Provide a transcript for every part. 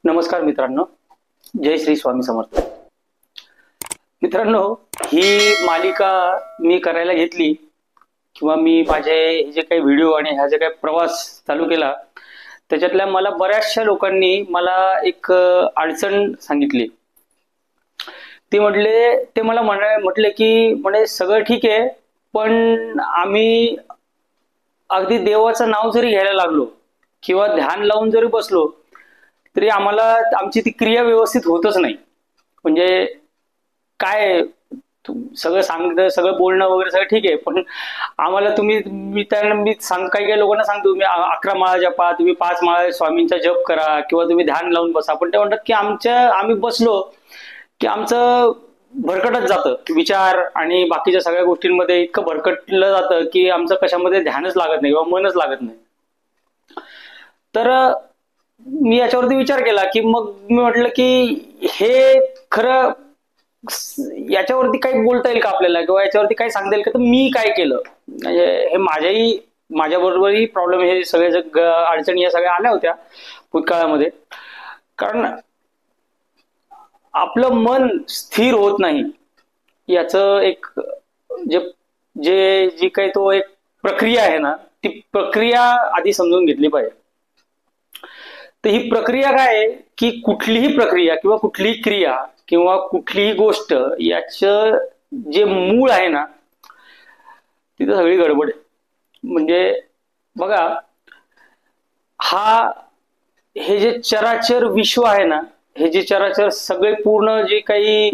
नमस्कार मित्रांनो, जय श्री स्वामी समर्थ. मित्रांनो, ही मालिका मी करायला घेतली किंवा मी माझे जे काही व्हिडिओ आणि हा जे काही प्रवास चालू केला त्याच्यातल्या मला बऱ्याचशा लोकांनी मला एक अडचण सांगितली. ते मला म्हटले की सगळं ठीक आहे, पण आम्ही अगदी देवाचं नाव जरी घ्यायला लागलो किंवा ध्यान लावून जरी बसलो तरी आम्हाला आमची ती क्रिया व्यवस्थित होतच नाही. म्हणजे काय, सगळं सगळं बोलणं वगैरे सगळं ठीक आहे, पण आम्हाला मी काही लोकांना सांगतो तुम्ही 11 माळा जपा, तुम्ही 5 माळा स्वामींचा जप करा किंवा तुम्ही ध्यान लावून बसा, पण ते म्हणतात की आम्ही बसलो की आमचं भरकटत जातं, विचार आणि बाकीच्या सगळ्या गोष्टींमध्ये इतकं भरकटलं जातं की आमचं कशामध्ये ध्यानच लागत नाही किंवा मनच लागत नाही. तर मी याच्यावरती विचार केला की मग मी म्हटलं की हे खरं याच्यावरती काही बोलता येईल का आपल्याला किंवा याच्यावरती काही सांगता येईल का. तर मी काय केलं, म्हणजे हे माझ्याबरोबरही प्रॉब्लेम, हे सगळे अडचणी या सगळ्या आल्या होत्या भूतकाळामध्ये. कारण आपलं मन स्थिर होत नाही याचं एक जी काही तो एक प्रक्रिया आहे ना, ती प्रक्रिया आधी समजून घेतली पाहिजे. तर ही प्रक्रिया काय आहे की कुठलीही प्रक्रिया किंवा कुठलीही क्रिया किंवा कुठलीही गोष्ट याचं जे मूळ आहे ना, तिथं सगळी गडबड आहे. म्हणजे बघा, हे जे चराचर विश्व आहे ना, हे जे चराचर सगळे पूर्ण जे काही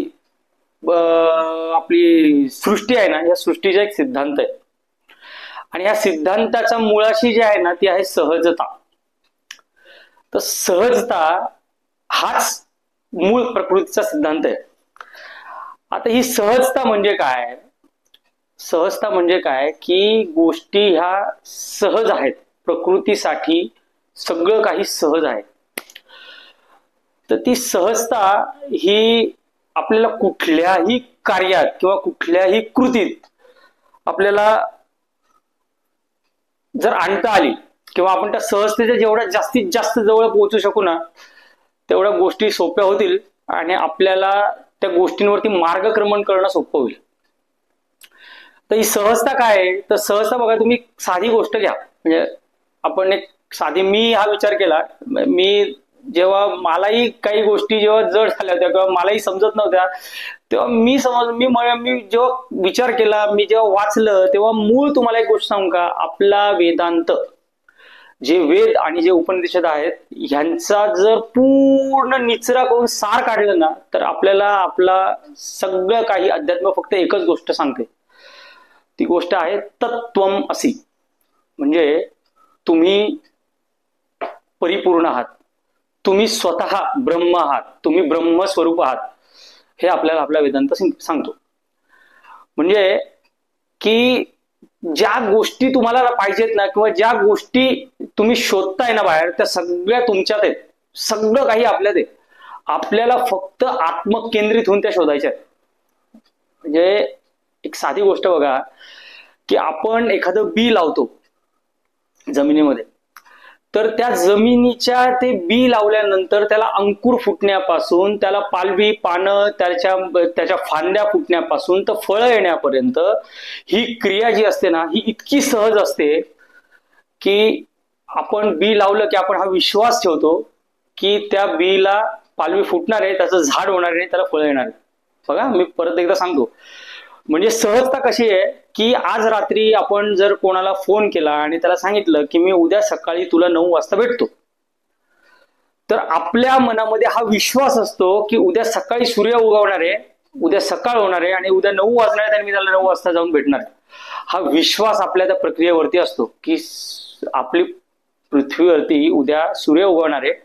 आपली सृष्टी आहे ना, या सृष्टीचा एक सिद्धांत आहे आणि या सिद्धांताचा मुळाशी जे आहे ना ती आहे सहजता. तर सहजता हाच मूळ प्रकृतीचा सिद्धांत आहे. आता ही सहजता म्हणजे काय? सहजता म्हणजे काय की गोष्टी ह्या सहज आहेत, प्रकृतीसाठी सगळं काही सहज आहे. तर ती सहजता ही आपल्याला कुठल्याही कार्यात किंवा कुठल्याही कृतीत आपल्याला जर आणता आली किंवा आपण त्या सहजतेच्या जेवढ्या जास्तीत जास्त जवळ पोहोचू शकू ना, तेवढ्या गोष्टी सोप्या होतील आणि आपल्याला त्या गोष्टींवरती मार्गक्रमण करणं सोपं होईल. तर ही सहजता काय आहे? तर सहजता बघा, तुम्ही साधी गोष्ट घ्या. म्हणजे आपण एक साधी, मी हा विचार केला, मी जेव्हा मलाही काही गोष्टी जेव्हा जड झाल्या होत्या किंवा मलाही समजत नव्हत्या तेव्हा मी जेव्हा विचार केला, मी जेव्हा वाचलं, तेव्हा मूळ तुम्हाला एक गोष्ट सांगू का, आपला वेदांत, जे वेद आणि जे उपनिषद आहेत ह्यांचा जर पूर्ण निचरा करून सार काढलं ना, तर आपल्याला आपला सगळं काही अध्यात्म फक्त एकच गोष्ट सांगते. ती गोष्ट आहे तत्त्वम असी. म्हणजे तुम्ही परिपूर्ण आहात, तुम्ही स्वतः ब्रह्म आहात, तुम्ही ब्रह्मस्वरूप आहात, हे आपल्याला आपला वेदांत सांगतो. म्हणजे की ज्या गोष्टी तुम्हाला पाहिजेत ना किंवा ज्या गोष्टी तुम्ही शोधताय ना बाहेर, त्या सगळ्या तुमच्यात आहेत, सगळं काही आपल्यात आहे. आपल्याला फक्त आत्मकेंद्रित होऊन त्या शोधायच्या आहेत. म्हणजे एक साधी गोष्ट बघा की आपण एखादं बी लावतो जमिनीमध्ये, तर त्या जमिनीच्या ते बी लावल्यानंतर त्याला अंकुर फुटण्यापासून, त्याला पालवी पानं, त्याच्या फांद्या फुटण्यापासून तर फळं येण्यापर्यंत ही क्रिया जी असते ना, ही इतकी सहज असते की आपण बी लावलं की आपण हा विश्वास ठेवतो की त्या बीला पालवी फुटणार आहे, त्याचं झाड होणार आहे, त्याला फळं येणार आहे. बघा, मी परत एकदा सांगतो. म्हणजे सहजता कशी आहे की आज रात्री आपण जर कोणाला फोन केला आणि त्याला सांगितलं की मी उद्या सकाळी तुला 9 वाजता भेटतो, तर आपल्या मनामध्ये हा विश्वास असतो की उद्या सकाळी सूर्य उगवणार आहे, उद्या सकाळ होणार आहे आणि उद्या 9 वाजणार आहे आणि मी त्याला 9 वाजता जाऊन भेटणार आहे. हा विश्वास आपल्या त्या प्रक्रियेवरती असतो की आपली पृथ्वीवरती उद्या सूर्य उगवणार आहे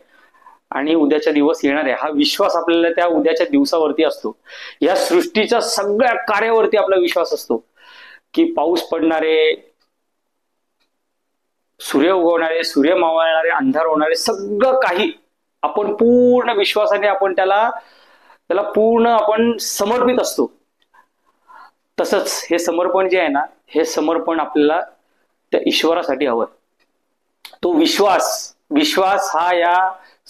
आणि उद्याचा दिवस येणार आहे. हा विश्वास आपल्याला त्या उद्याच्या दिवसावरती असतो. या सृष्टीच्या सगळ्या कार्यावरती आपला विश्वास असतो की पाऊस पडणारे, सूर्य उगवणारे, सूर्य मावळणारे, अंधार होणारे, सगळं काही आपण पूर्ण विश्वासाने आपण त्याला पूर्ण आपण समर्पित असतो. तसंच हे समर्पण जे आहे ना, हे समर्पण आपल्याला त्या ईश्वरासाठी हवं. तो विश्वास हा या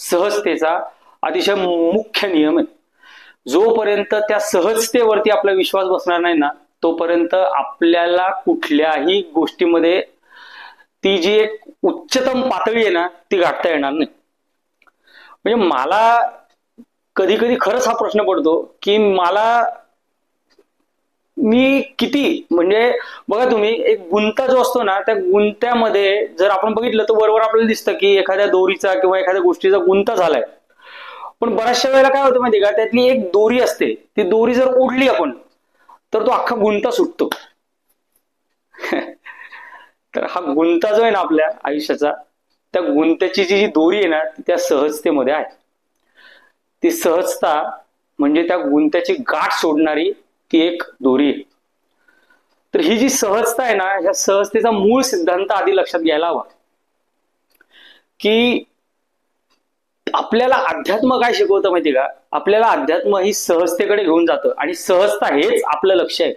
सहजतेचा अतिशय मुख्य नियम आहे. जोपर्यंत त्या सहजतेवरती आपला विश्वास बसणार नाही ना, तोपर्यंत आपल्याला कुठल्याही गोष्टीमध्ये ती जी एक उच्चतम पातळी आहे ना ती गाठता येणार नाही. म्हणजे मला कधी कधी खरंच हा प्रश्न पडतो की मी किती, म्हणजे बघा तुम्ही, एक गुंता जो असतो ना, त्या गुंत्यामध्ये जर आपण बघितलं तर वरवर आपल्याला दिसतं की एखाद्या दोरीचा किंवा एखाद्या गोष्टीचा गुंता झालाय. पण बऱ्याचशा वेळेला काय होतं माहिती का, त्यातली एक दोरी असते, ती दोरी जर ओढली आपण तर तो अख्खा गुंता सुटतो. तर हा गुंता जो आहे ना आपल्या आयुष्याचा, त्या गुंत्याची जी दोरी आहे ना ती त्या सहजतेमध्ये आहे. ती सहजता म्हणजे त्या गुंत्याची गाठ सोडणारी ती एक दोरी आहे. तर ही जी सहजता आहे ना, ह्या सहजतेचा मूळ सिद्धांत आधी लक्षात घ्यायला हवा की आपल्याला अध्यात्म काय शिकवतं माहिती का, आपल्याला अध्यात्म ही सहजतेकडे घेऊन जातं आणि सहजता हेच आपलं लक्ष आहे.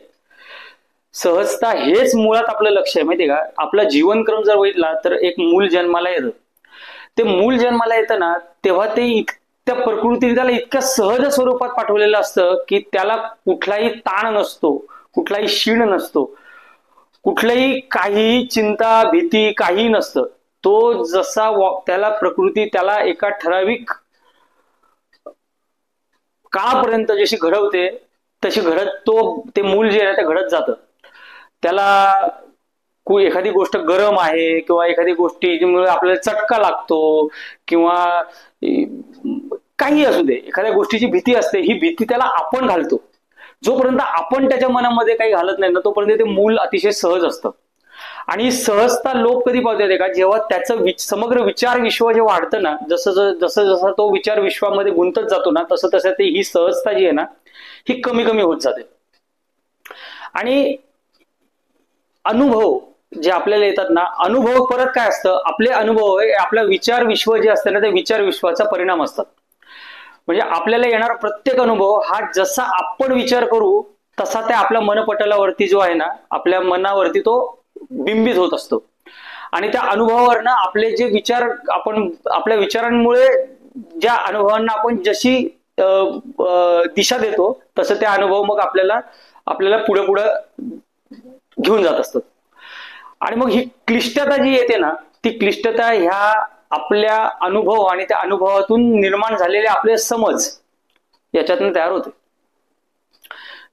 सहजता हेच मुळात आपलं लक्ष आहे माहिती का. आपला जीवनक्रम जर बघितला तर एक मूल जन्माला येतं. ते मूल जन्माला येतं ना तेव्हा ते त्या प्रकृतीने त्याला इतक्या सहज स्वरूपात पाठवलेलं असतं की त्याला कुठलाही ताण नसतो, कुठलाही शीण नसतो, कुठलाही काही चिंता भीती काही नसतं. तो जसा त्याला प्रकृती त्याला एका ठराविक काळापर्यंत जशी घडवते तशी घडत ते मूल जे आहे ते घडत जातं. त्याला एखादी गोष्ट गरम आहे किंवा एखादी गोष्टीमुळे आपल्याला चटका लागतो किंवा काही असू दे, एखाद्या गोष्टीची भीती असते, ही भीती त्याला आपण घालतो. जोपर्यंत आपण त्याच्या मनामध्ये काही घालत नाही ना तोपर्यंत ते मूल अतिशय सहज असतं. आणि सहजता लोक कधी पावते का, जेव्हा त्याचं समग्र विचार विश्व जे वाढतं ना, जसं जसं तो विचार विश्वामध्ये गुंतत जातो ना तसं तसं ते ही सहजता जी आहे ना ही कमी कमी होत जाते. आणि अनुभव जे आपल्याला येतात ना, अनुभव परत काय असतं, आपले अनुभव आपला विचार विश्व जे असतं ना ते विचार विश्वाचा परिणाम असतात. म्हणजे आपल्याला येणारा प्रत्येक अनुभव हा जसा आपण विचार करू तसा त्या आपल्या मनपटलावरती जो आहे ना, आपल्या मनावरती तो बिंबित होत असतो. आणि त्या अनुभवावरनं आपले जे विचार, आपण आपल्या विचारांमुळे ज्या अनुभवांना आपण जशी दिशा देतो तसं ते अनुभव मग आपल्याला पुढे पुढे घेऊन जात असतात. आणि मग ही क्लिष्टता जी येते ना, ती क्लिष्टता ह्या आपल्या अनुभव आणि त्या अनुभवातून निर्माण झालेले आपले समज याच्यातून तयार होते.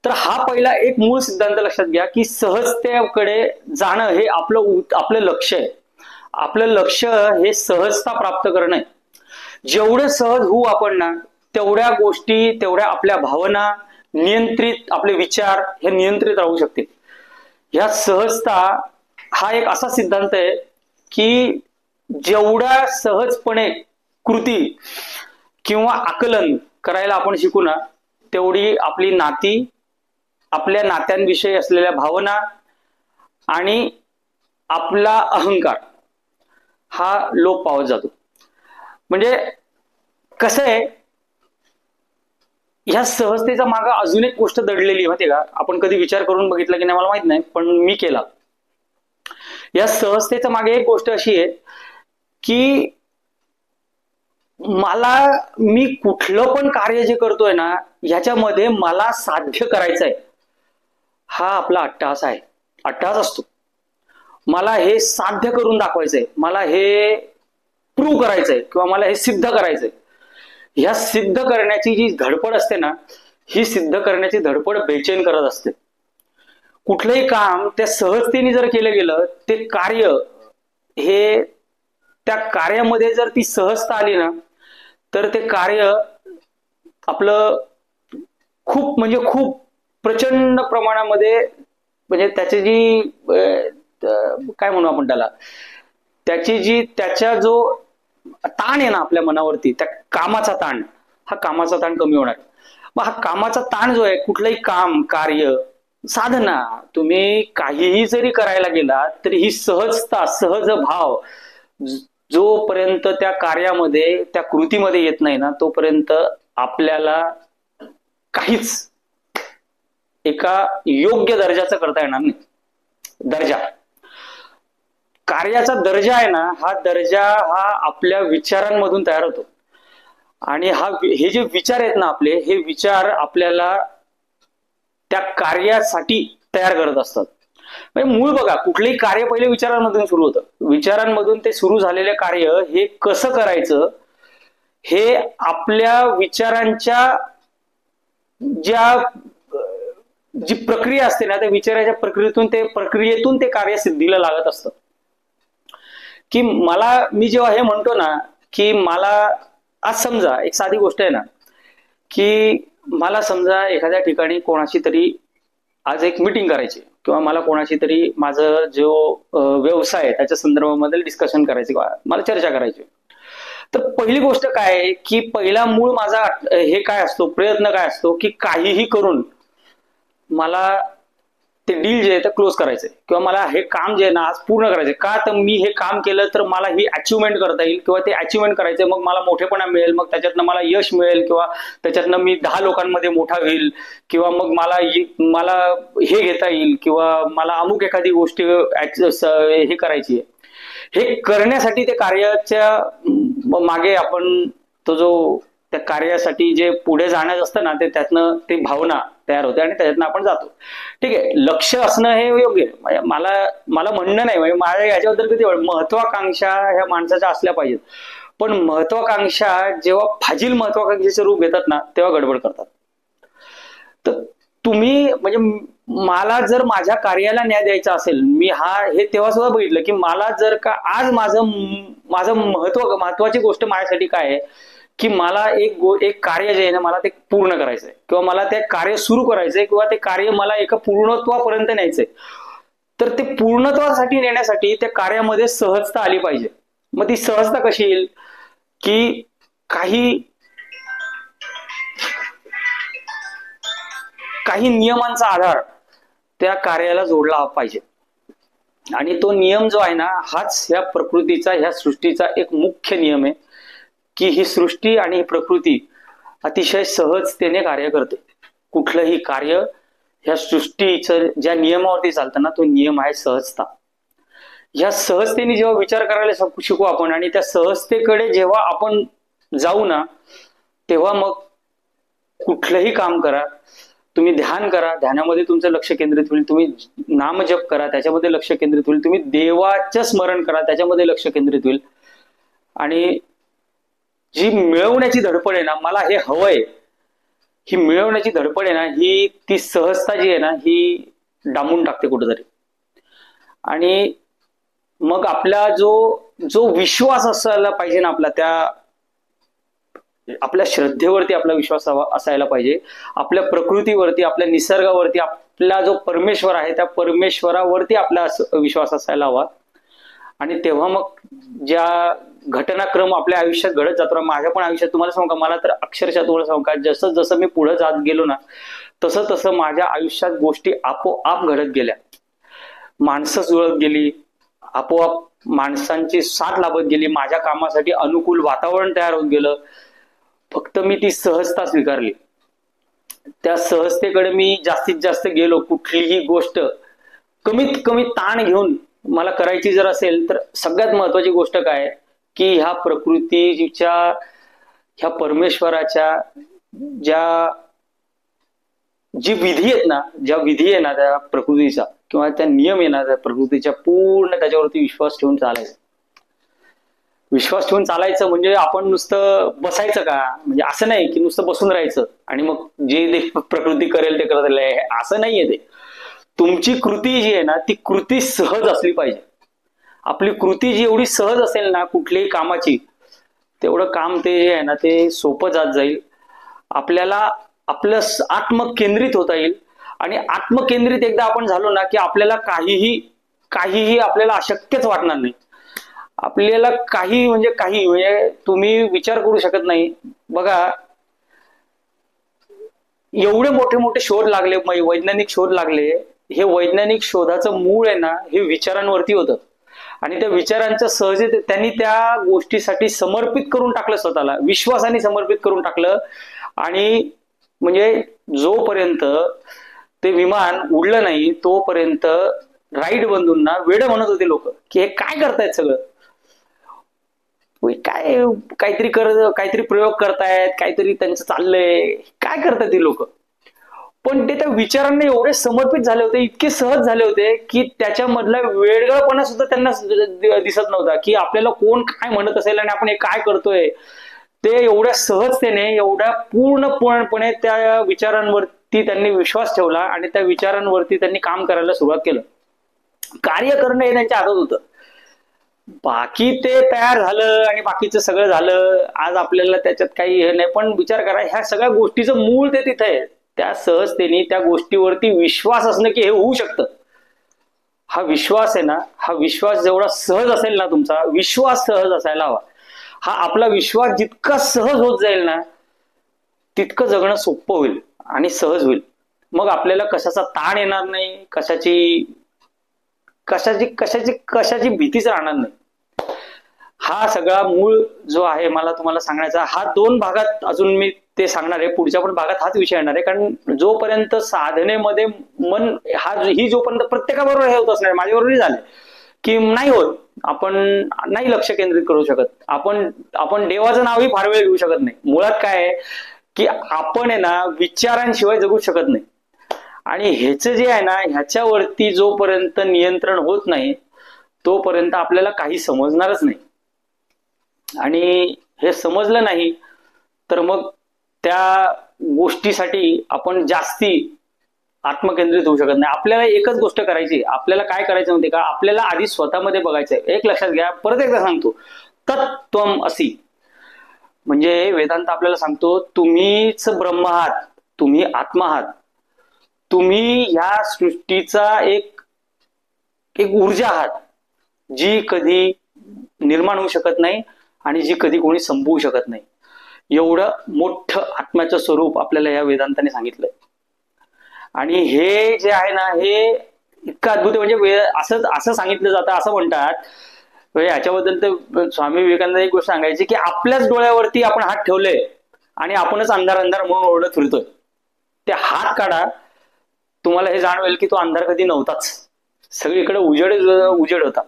तर हा पहिला एक मूळ सिद्धांत लक्षात घ्या की सहजतेकडे जाणं हे आपलं लक्ष आहे. आपलं लक्ष हे सहजता प्राप्त करणं आहे. जेवढं सहज होऊ आपण ना तेवढ्या गोष्टी, तेवढ्या आपल्या भावना नियंत्रित, आपले विचार हे नियंत्रित राहू शकतील. ह्या सहजता हा एक असा सिद्धांत आहे की जेवढ्या सहजपणे कृती किंवा आकलन करायला आपण शिकू ना तेवढी आपली नाती, आपल्या नात्यांविषयी असलेल्या भावना आणि आपला अहंकार हा लोप पावत जातो. म्हणजे कसं आहे, ह्या सहजतेचा मागे अजून एक गोष्ट दडलेली माहिती का, आपण कधी विचार करून बघितला की नाही मला माहित नाही, पण मी केला. या सहजतेच्या मागे एक गोष्ट अशी आहे की मी कुठलं पण कार्य जे करतोय ना ह्याच्यामध्ये मला साध्य करायचंय, हा आपला अट्टहास आहे. अट्टहास असतो, मला हे साध्य करून दाखवायचंय, मला हे प्रूव्ह करायचंय किंवा मला हे सिद्ध करायचंय. ह्या सिद्ध करण्याची जी धडपड असते ना, ही सिद्ध करण्याची धडपड बेचैन करत असते. कुठलंही काम त्या सहजतेने जर केलं गेलं, ते कार्य हे त्या कार्यामध्ये जर ती सहजता आली ना तर ते कार्य आपलं खूप म्हणजे खूप प्रचंड प्रमाणामध्ये, म्हणजे त्याची जी काय म्हणू आपण त्याला, त्याच्या जो ताण आहे ना आपल्या मनावरती, त्या कामाचा ताण, हा कामाचा ताण कमी होणार. मग हा कामाचा ताण जो आहे, कुठलंही काम, कार्य, साधना, तुम्ही काहीही जरी करायला गेला तरी ही सहजता, सहज भाव जोपर्यंत त्या कार्यामध्ये, त्या कृतीमध्ये येत नाही ना तोपर्यंत आपल्याला काहीच एका योग्य दर्जाचं करता येणार नाही. दर्जा, कार्याचा दर्जा आहे ना, हा दर्जा हा आपल्या विचारांमधून तयार होतो. आणि हे जे विचार आहेत ना आपले, हे विचार आपल्याला त्या कार्यासाठी तयार करत असतात. म्हणजे मूळ बघा, कुठलंही कार्य पहिले विचारांमधून सुरू होतं. विचारांमधून ते सुरू झालेलं कार्य हे कसं करायचं, हे आपल्या विचारांच्या जी प्रक्रिया असते ना, त्या विचाराच्या प्रक्रियेतून ते कार्य सिद्धीला लागत असतं. की मी जेव्हा हे म्हणतो ना, की मला आज समजा एक साधी गोष्ट आहे ना, की मला समजा एखाद्या ठिकाणी कोणाशी तरी आज एक मीटिंग करायची, किंवा मला कोणाशी तरी माझं जो व्यवसाय आहे त्याच्या संदर्भामध्ये डिस्कशन करायचे, किंवा मला चर्चा करायची. तर पहिली गोष्ट काय आहे, की पहिला मूळ माझा हे काय असतो, प्रयत्न काय असतो, की काहीही करून मला ते डील जे आहे ते क्लोज करायचंय, किंवा मला हे काम जे आहे ना आज पूर्ण करायचंय. का तर मी हे काम केलं तर मला ही अचिव्हमेंट करता येईल, किंवा ते अचिव्हमेंट करायचंय, मग मला मोठेपणा मिळेल, मग त्याच्यातनं मला यश मिळेल, किंवा त्याच्यातनं मी 10 लोकांमध्ये मोठा होईल, किंवा मग मला हे घेता येईल, किंवा मला अमुक एखादी गोष्ट हे करायची आहे. हे करण्यासाठी ते कार्याच्या मागे आपण त्या कार्यासाठी जे पुढे जाण्याचं असतं ना, त्यातनं ते भावना तयार होते आणि त्याच्यातनं आपण जातो. ठीक आहे, लक्ष असणं हे योग्य आहे. मला म्हणणं नाही, म्हणजे माझ्या याच्याबद्दल किती महत्वाकांक्षा ह्या माणसाच्या असल्या पाहिजेत. पण महत्वाकांक्षा जेव्हा फाजील महत्वाकांक्षेचे रूप घेतात ना, तेव्हा गडबड करतात. तर तुम्ही म्हणजे मला जर माझ्या कार्याला न्याय द्यायचा असेल, मी हे तेव्हा सुद्धा बघितलं, की मला जर का आज माझं महत्वाची गोष्ट माझ्यासाठी काय आहे, की मला एक कार्य जे आहे ना मला ते पूर्ण करायचंय, किंवा मला ते कार्य सुरू करायचंय, किंवा ते कार्य मला एका पूर्णत्वापर्यंत न्यायचंय. तर ते पूर्णत्वासाठी नेण्यासाठी त्या कार्यामध्ये सहजता आली पाहिजे. मग ती सहजता कशी येईल, की काही नियमांचा आधार त्या कार्याला जोडला पाहिजे. आणि तो नियम जो आहे ना, हाच ह्या प्रकृतीचा, ह्या सृष्टीचा एक मुख्य नियम आहे, की ही सृष्टी आणि ही प्रकृती अतिशय सहजतेने कार्य करते. कुठलंही कार्य ह्या सृष्टीचं ज्या नियमावरती चालतं ना, तो नियम आहे सहजता. ह्या सहजतेने जेव्हा विचार करायला शिकू आपण, आणि त्या सहजतेकडे जेव्हा आपण जाऊ ना, तेव्हा मग कुठलंही काम करा, तुम्ही ध्यान करा, ध्यानामध्ये तुमचं लक्ष केंद्रित होईल, तुम्ही नामजप करा, त्याच्यामध्ये लक्ष केंद्रित होईल, तुम्ही देवाचं स्मरण करा, त्याच्यामध्ये लक्ष केंद्रित होईल. आणि जी मिळवण्याची धडपड आहे ना, मला हे हवंय, ही मिळवण्याची धडपड आहे ना, ती सहजता जी आहे ना, ही डांबून टाकते कुठेतरी. आणि मग आपला जो विश्वास असायला पाहिजे ना, आपल्या श्रद्धेवरती आपला विश्वास असायला पाहिजे, आपल्या प्रकृतीवरती, आपल्या निसर्गावरती, आपला जो परमेश्वर आहे त्या परमेश्वरावरती आपला विश्वास असायला हवा. आणि तेव्हा मग ज्या घटनाक्रम आपल्या आयुष्यात घडत जातो, माझ्या पण आयुष्यात तुम्हाला सांगू का, मला तर अक्षरशः तुम्हाला सांगू का, जसं जसं मी पुढे जात गेलो ना, तसं तसं माझ्या आयुष्यात गोष्टी आपोआप घडत गेल्या. माणसं जुळत गेली, आपोआप माणसांची साथ लाभत गेली, माझ्या कामासाठी अनुकूल वातावरण तयार होत गेलं. फक्त मी ती सहजता स्वीकारली, त्या सहजतेकडे मी जास्तीत जास्त गेलो. कुठलीही गोष्ट कमीत कमी ताण घेऊन मला करायची जर असेल, तर सगळ्यात महत्वाची गोष्ट काय, की ह्या प्रकृतीच्या, ह्या परमेश्वराच्या जी विधी आहेत ना, ज्या विधी आहे ना त्या प्रकृतीचा, किंवा त्या नियम आहे ना त्या प्रकृतीच्या, पूर्ण त्याच्यावरती विश्वास ठेवून चालायचं. विश्वास ठेवून चालायचं म्हणजे आपण नुसतं बसायचं का, म्हणजे असं नाही की नुसतं बसून राहायचं आणि मग जे प्रकृती करेल ते करत राहील, असं नाहीये ते. तुमची कृती जी आहे ना, ती कृती सहज असली पाहिजे. आपली कृती जी एवढी सहज असेल ना कुठल्याही कामाची, तेवढं काम ते जे आहे ना ते सोपं जात जाईल. आपल्याला आपलं आत्मकेंद्रित होता येईल. आणि आत्मकेंद्रित एकदा आपण झालो ना, की आपल्याला काहीही आपल्याला अशक्यच वाटणार नाही. आपल्याला म्हणजे तुम्ही विचार करू शकत नाही. बघा, एवढे मोठे मोठे शोध लागले, वैज्ञानिक शोध लागले. हे वैज्ञानिक शोधाचं मूळ आहे ना, हे विचारांवरती होतं. आणि त्या विचारांच्या सहजते त्यांनी त्या गोष्टीसाठी समर्पित करून टाकलं, स्वतःला विश्वासाने समर्पित करून टाकलं. आणि म्हणजे जोपर्यंत ते विमान उडलं नाही, तोपर्यंत राईड बंधूंना वेड म्हणत होते लोक, की हे काय करतायत सगळं. काय काहीतरी काहीतरी प्रयोग करतायत, काहीतरी त्यांचं चाललंय, काय करतात ती लोक. पण ते त्या विचारांना एवढे समर्पित झाले होते, इतके सहज झाले होते की त्याच्यामधला वेगळापणा सुद्धा त्यांना दिसत नव्हता, की आपल्याला कोण काय म्हणत असेल आणि आपण हे काय करतोय. ते एवढ्या सहजतेने, एवढ्या पूर्णपणे त्या विचारांवरती त्यांनी विश्वास ठेवला आणि त्या विचारांवरती त्यांनी काम करायला सुरुवात केलं. कार्य करणं हे त्यांच्या हातात होतं. बाकी ते तयार झालं आणि बाकीचं सगळं झालं, आज आपल्याला त्याच्यात काही हे नाही. पण विचार करा, ह्या सगळ्या गोष्टीचं मूळ ते तिथे आहे. त्या सहजतेने त्या गोष्टीवरती विश्वास असणं की हे होऊ शकतं. हा विश्वास आहे ना, हा विश्वास जेवढा सहज असेल ना, तुमचा विश्वास सहज असायला हवा. हा आपला विश्वास जितका सहज होत जाईल ना, तितकं जगणं सोपं होईल आणि सहज होईल. मग आपल्याला कशाचा ताण येणार नाही, कशाची भीतीच राहणार नाही. हा सगळा मूळ जो आहे मला तुम्हाला सांगण्याचा, हा 2 भागात अजून मी ते सांगणार आहे. पुढच्या पण भागात हाच विषय येणार आहे. कारण जोपर्यंत साधनेमध्ये मन ही जोपर्यंत प्रत्येकाबरोबर हे होत असणार, माझ्याबरोबरही झाले की नाही होत, आपण नाही लक्ष केंद्रित करू शकत, आपण देवाचं नावही फार वेळ घेऊ शकत नाही. मुळात काय आहे की आपण आहे ना, विचारांशिवाय जगू शकत नाही. आणि ह्याचं जे आहे ना, ह्याच्यावरती जोपर्यंत नियंत्रण होत नाही तोपर्यंत आपल्याला काही समजणारच नाही. आणि हे समजलं नाही तर मग त्या गोष्टीसाठी आपण जास्ती आत्मकेंद्रित होऊ शकत नाही. आपल्याला एकच गोष्ट करायची, आपल्याला काय करायचं माहिती का, आपल्याला आधी स्वतःमध्ये बघायचंय. एक लक्षात घ्या, परत एकदा सांगतो, तत्त्वम असी म्हणजे वेदांत आपल्याला सांगतो, तुम्हीच ब्रह्म आहात, तुम्ही आत्मा आहात, तुम्ही ह्या सृष्टीचा एक ऊर्जा आहात, जी कधी निर्माण होऊ शकत नाही आणि जी कधी कोणी संपवू शकत नाही. एवढं मोठं आत्म्याचं स्वरूप आपल्याला या वेदांताने सांगितलंय. आणि हे जे आहे ना, हे इतकं अद्भुत आहे. म्हणजे असं सांगितलं जातं, असं म्हणतात, याच्याबद्दल तर स्वामी विवेकानंद एक गोष्ट सांगायची की आपल्याच डोळ्यावरती आपण हात ठेवले आणि आपणच अंधार अंधार म्हणून ओरडत फिरतोय. ते हात काढा, तुम्हाला हे जाणवेल की तो अंधार कधी नव्हताच, सगळीकडे उजेड होता.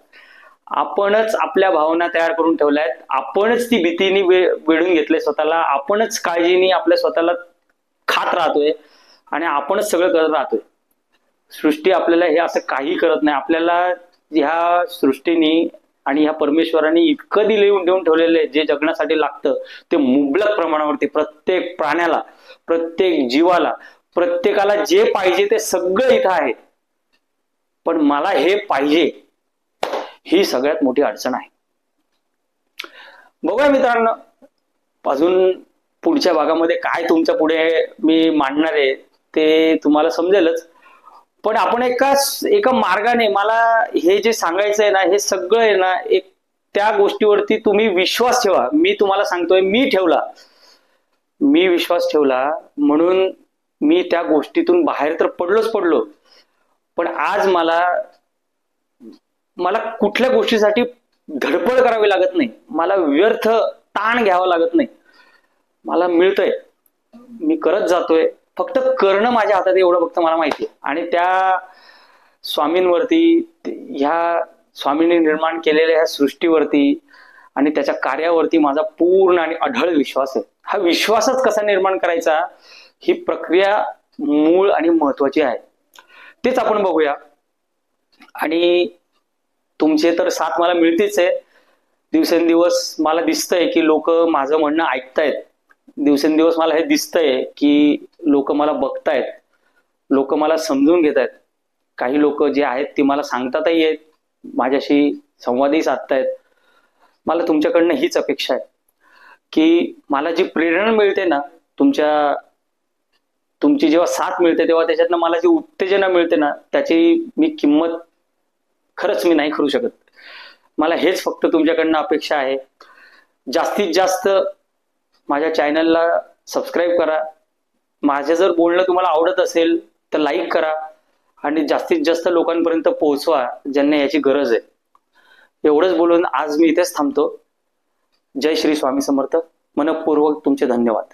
आपणच आपल्या भावना तयार करून ठेवल्या आहेत, आपणच ती भीतीने वेढून घेतले स्वतःला, आपणच काळजीने आपल्या स्वतःला खात राहतोय आणि आपणच सगळं करत राहतोय. सृष्टी आपल्याला हे असं काही करत नाही. आपल्याला ह्या सृष्टीने आणि ह्या परमेश्वराने इतकं देऊन ठेवलेलं आहे, जे जगण्यासाठी लागतं ते मुबलक प्रमाणावरती प्रत्येक प्राण्याला, प्रत्येक जीवाला, प्रत्येकाला जे पाहिजे ते सगळं इथं आहे. पण मला हे पाहिजे, ही सगळ्यात मोठी अडचण आहे. बघूया मित्रांनो, अजून पुढच्या भागामध्ये काय तुमच्या पुढे मी मांडणार आहे ते तुम्हाला समजेलच. पण आपण एका मार्गाने, मला हे जे सांगायचं आहे ना, हे सगळं आहे ना, त्या गोष्टीवरती तुम्ही विश्वास ठेवा. मी तुम्हाला सांगतोय, मी विश्वास ठेवला म्हणून मी त्या गोष्टीतून बाहेर तर पडलो, पण आज मला कुठल्या गोष्टीसाठी धडपड करावी लागत नाही, मला व्यर्थ ताण घ्यावा लागत नाही. मला मिळतंय, मी करत जातोय, फक्त करणं माझ्या हातात, एवढं फक्त मला माहिती आहे. आणि त्या स्वामींवरती, ह्या स्वामींनी निर्माण केलेल्या ह्या सृष्टीवरती आणि त्याच्या कार्यावरती माझा पूर्ण आणि अढळ विश्वास आहे. हा विश्वासच कसा निर्माण करायचा, ही प्रक्रिया मूळ आणि महत्वाची आहे. तेच आपण बघूया. आणि तुमचे तर साथ मला मिळतेच आहे. दिवसेंदिवस मला दिसतंय की लोक माझं म्हणणं ऐकतायत. दिवसेंदिवस मला हे दिसतंय की लोक मला बघतायत, लोक मला समजून घेत आहेत. काही लोक जे आहेत ती मला सांगतातही आहेत, माझ्याशी संवादही साधतायत. मला तुमच्याकडनं हीच अपेक्षा आहे की मला जी प्रेरणा मिळते ना, तुमची जेव्हा साथ मिळते तेव्हा त्याच्यातनं मला जी उत्तेजना मिळते ना, त्याची मी किंमत खरंच मी नाही करू शकत. मला हेच फक्त तुमच्याकडनं अपेक्षा आहे. जास्तीत जास्त माझ्या चॅनलला सबस्क्राईब करा. माझं जर बोलणं तुम्हाला आवडत असेल तर लाईक करा आणि जास्तीत जास्त लोकांपर्यंत पोहोचवा ज्यांना याची गरज आहे. एवढंच बोलून आज मी इथेच थांबतो. जय श्री स्वामी समर्थ. मनःपूर्वक तुमचे धन्यवाद.